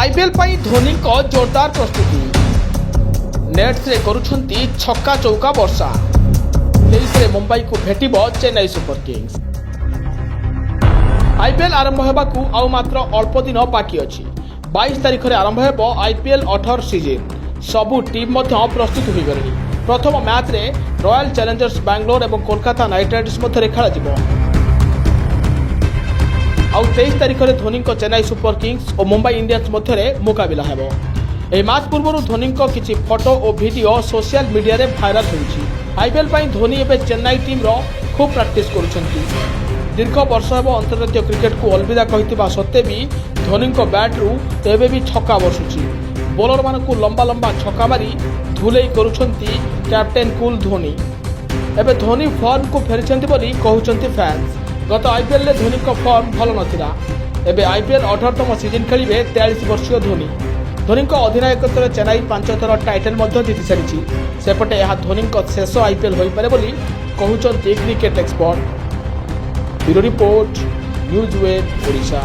IPL पाई धोनी को जोरदार प्रस्तुति नेट्स रे करुछंती छक्का चौका वर्षा 23 रे मुंबई को भेटिबो चेन्नई सुपर किंग्स। आईपीएल आरंभ हेबाकू आउ मात्र अल्प दिन बाकी अछि। 22 तारिख रे आरंभ हेबो आईपीएल 18 सीजन। सबु टीम मध्य प्रस्तुत होई गलेनी। प्रथम मैच रे रॉयल चैलेंजर्स बैंगलोर एवं कोलकाता नाइट राइडर्स मध्य खेला जिवो। आउ 23 तारिख रे धोनी को चेन्नई सुपर किंग्स और मुंबई इंडियंस मध्य मुकाबिला हेबो। एही मैच पूर्व धोनी को किछि फोटो और वीडियो सोशल मीडिया रे भाइराल होइछि। आईपीएल पाई धोनी एबे चेन्नई टीम रो खूब प्रैक्टिस करुछंती। दीर्घ वर्ष हेबो अंतर्राष्ट्रीय क्रिकेट को अलविदा कहितबा सत्ते भी धोनी को बैट रु एबे भी छक्का बसुछि। बोलर मानकु लंबा लंबा छक्का मारी धुलेई करुछंती कैप्टेन कूल धोनी। एबे धोनी फॉर्म को फेरिछंती बोली कहउछंती फैंस। गत आईपीएल रे धोनी को फॉर्म भल नथिला। एबे आईपीएल 18तम सीजन खेलिबे 43 वर्षीय धोनी। धोनी को अधिनायकत्व चेन्नई 5 थर टाइटल मध्य जीति सारिछि। सेपटे यह धोनी को शेष आईपीएल होई पारे बोली कहउछंती cricket expert. Bureau report news web Odisha.